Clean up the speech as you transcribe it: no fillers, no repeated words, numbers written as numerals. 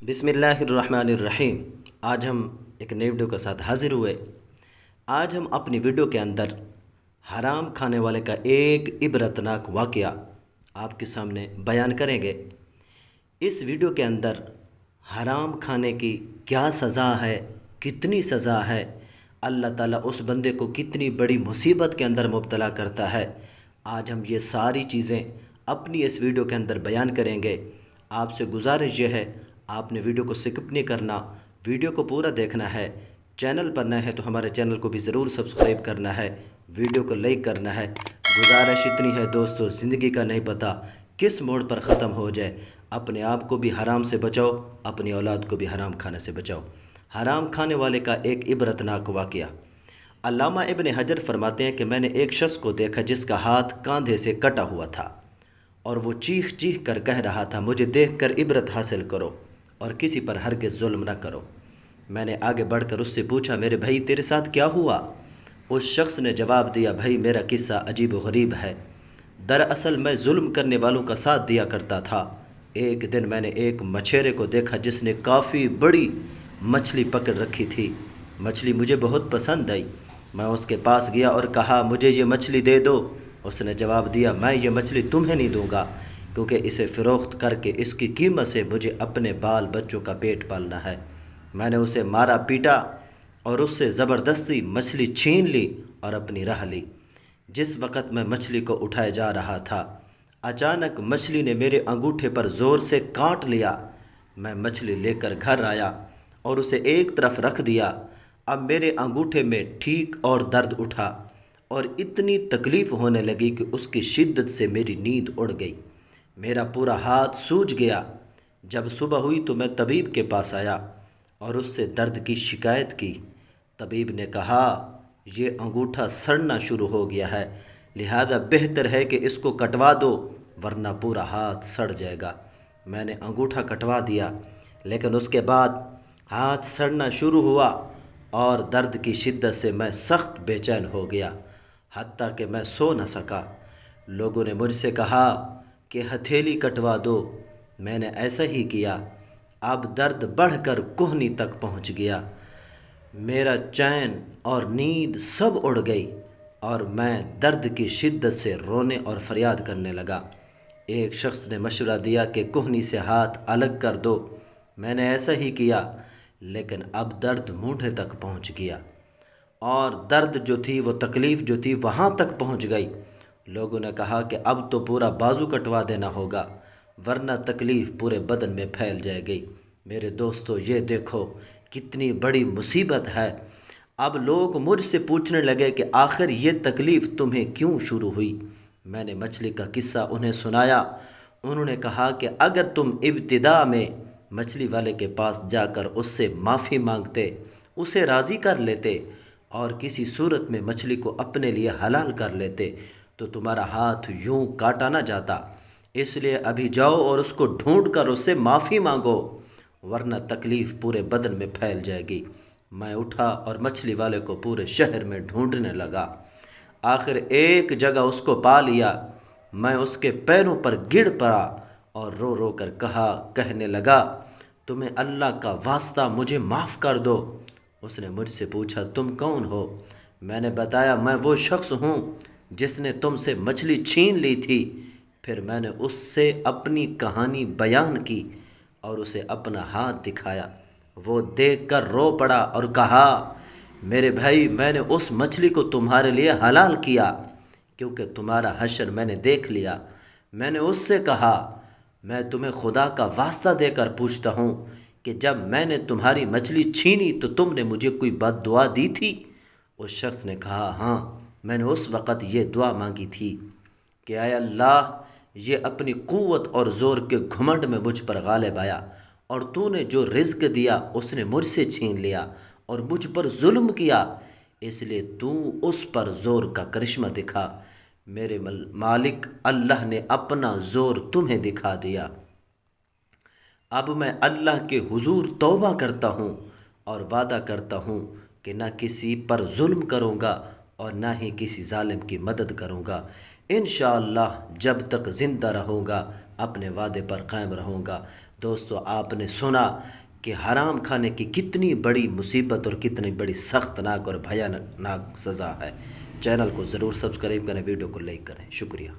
بسم اللہ الرحمن الرحیم۔ آج ہم ایک نئی ویڈیو کے ساتھ حاضر ہوئے۔ آج ہم اپنی ویڈیو کے اندر حرام کھانے والے کا ایک عبرتناک واقعہ آپ کے سامنے بیان کریں گے۔ اس ویڈیو کے اندر حرام کھانے کی کیا سزا ہے، کتنی سزا ہے، اللہ تعالیٰ اس بندے کو کتنی بڑی مصیبت کے اندر مبتلا کرتا ہے، آج ہم یہ ساری چیزیں اپنی اس ویڈیو کے اندر بیان کریں گے۔ آپ سے گزارش یہ ہے، آپ نے ویڈیو کو سکپ نہیں کرنا، ویڈیو کو پورا دیکھنا ہے۔ چینل پر نئے ہے تو ہمارے چینل کو بھی ضرور سبسکرائب کرنا ہے، ویڈیو کو لائک کرنا ہے۔ گزارش اتنی ہے دوستو، زندگی کا نہیں پتہ کس موڑ پر ختم ہو جائے۔ اپنے آپ کو بھی حرام سے بچاؤ، اپنی اولاد کو بھی حرام کھانے سے بچاؤ۔ حرام کھانے والے کا ایک عبرتناک واقعہ۔ علامہ ابن حجر فرماتے ہیں کہ میں نے ایک شخص کو دیکھا جس کا ہاتھ کاندھے سے کٹا ہوا تھا اور وہ چیخ چیخ کر کہہ رہا تھا، مجھے دیکھ کر عبرت حاصل کرو اور کسی پر ہرگز ظلم نہ کرو۔ میں نے آگے بڑھ کر اس سے پوچھا، میرے بھائی تیرے ساتھ کیا ہوا؟ اس شخص نے جواب دیا، بھائی میرا قصہ عجیب و غریب ہے۔ دراصل میں ظلم کرنے والوں کا ساتھ دیا کرتا تھا۔ ایک دن میں نے ایک مچھیرے کو دیکھا جس نے کافی بڑی مچھلی پکڑ رکھی تھی۔ مچھلی مجھے بہت پسند آئی۔ میں اس کے پاس گیا اور کہا، مجھے یہ مچھلی دے دو۔ اس نے جواب دیا، میں یہ مچھلی تمہیں نہیں دوں گا، کیونکہ اسے فروخت کر کے اس کی قیمت سے مجھے اپنے بال بچوں کا پیٹ پالنا ہے۔ میں نے اسے مارا پیٹا اور اس سے زبردستی مچھلی چھین لی اور اپنی راہ لی۔ جس وقت میں مچھلی کو اٹھائے جا رہا تھا، اچانک مچھلی نے میرے انگوٹھے پر زور سے کاٹ لیا۔ میں مچھلی لے کر گھر آیا اور اسے ایک طرف رکھ دیا۔ اب میرے انگوٹھے میں ٹھیک اور درد اٹھا اور اتنی تکلیف ہونے لگی کہ اس کی شدت سے میری نیند اڑ گئی۔ میرا پورا ہاتھ سوج گیا۔ جب صبح ہوئی تو میں طبیب کے پاس آیا اور اس سے درد کی شکایت کی۔ طبیب نے کہا، یہ انگوٹھا سڑنا شروع ہو گیا ہے، لہذا بہتر ہے کہ اس کو کٹوا دو ورنہ پورا ہاتھ سڑ جائے گا۔ میں نے انگوٹھا کٹوا دیا، لیکن اس کے بعد ہاتھ سڑنا شروع ہوا اور درد کی شدت سے میں سخت بے چین ہو گیا، حتیٰ کہ میں سو نہ سکا۔ لوگوں نے مجھ سے کہا کہ ہتھیلی کٹوا دو۔ میں نے ایسا ہی کیا۔ اب درد بڑھ کر کہنی تک پہنچ گیا۔ میرا چین اور نیند سب اڑ گئی اور میں درد کی شدت سے رونے اور فریاد کرنے لگا۔ ایک شخص نے مشورہ دیا کہ کہنی سے ہاتھ الگ کر دو۔ میں نے ایسا ہی کیا، لیکن اب درد مونڈھے تک پہنچ گیا اور درد جو تھی، وہ تکلیف جو تھی، وہاں تک پہنچ گئی۔ لوگوں نے کہا کہ اب تو پورا بازو کٹوا دینا ہوگا ورنہ تکلیف پورے بدن میں پھیل جائے گی۔ میرے دوستو، یہ دیکھو کتنی بڑی مصیبت ہے۔ اب لوگ مجھ سے پوچھنے لگے کہ آخر یہ تکلیف تمہیں کیوں شروع ہوئی؟ میں نے مچھلی کا قصہ انہیں سنایا۔ انہوں نے کہا کہ اگر تم ابتدا میں مچھلی والے کے پاس جا کر اس سے معافی مانگتے، اسے راضی کر لیتے اور کسی صورت میں مچھلی کو اپنے لیے حلال کر لیتے تو تمہارا ہاتھ یوں کاٹا نہ جاتا۔ اس لیے ابھی جاؤ اور اس کو ڈھونڈ کر اس سے معافی مانگو ورنہ تکلیف پورے بدن میں پھیل جائے گی۔ میں اٹھا اور مچھلی والے کو پورے شہر میں ڈھونڈنے لگا۔ آخر ایک جگہ اس کو پا لیا۔ میں اس کے پیروں پر گر پڑا اور رو رو کر کہنے لگا، تمہیں اللہ کا واسطہ مجھے معاف کر دو۔ اس نے مجھ سے پوچھا، تم کون ہو؟ میں نے بتایا، میں وہ شخص ہوں جس نے تم سے مچھلی چھین لی تھی۔ پھر میں نے اس سے اپنی کہانی بیان کی اور اسے اپنا ہاتھ دکھایا۔ وہ دیکھ کر رو پڑا اور کہا، میرے بھائی، میں نے اس مچھلی کو تمہارے لیے حلال کیا کیونکہ تمہارا حشر میں نے دیکھ لیا۔ میں نے اس سے کہا، میں تمہیں خدا کا واسطہ دے کر پوچھتا ہوں کہ جب میں نے تمہاری مچھلی چھینی تو تم نے مجھے کوئی بد دعا دی تھی؟ اس شخص نے کہا، ہاں، میں نے اس وقت یہ دعا مانگی تھی کہ اے اللہ، یہ اپنی قوت اور زور کے گھمنڈ میں مجھ پر غالب آیا اور تو نے جو رزق دیا اس نے مجھ سے چھین لیا اور مجھ پر ظلم کیا، اس لیے تو اس پر زور کا کرشمہ دکھا۔ میرے مالک اللہ نے اپنا زور تمہیں دکھا دیا۔ اب میں اللہ کے حضور توبہ کرتا ہوں اور وعدہ کرتا ہوں کہ نہ کسی پر ظلم کروں گا اور نہ ہی کسی ظالم کی مدد کروں گا۔ انشاءاللہ جب تک زندہ رہوں گا اپنے وعدے پر قائم رہوں گا۔ دوستو آپ نے سنا کہ حرام کھانے کی کتنی بڑی مصیبت اور کتنی بڑی سخت ناک اور بھیانک سزا ہے۔ چینل کو ضرور سبسکرائب کریں، ویڈیو کو لائک کریں، شکریہ۔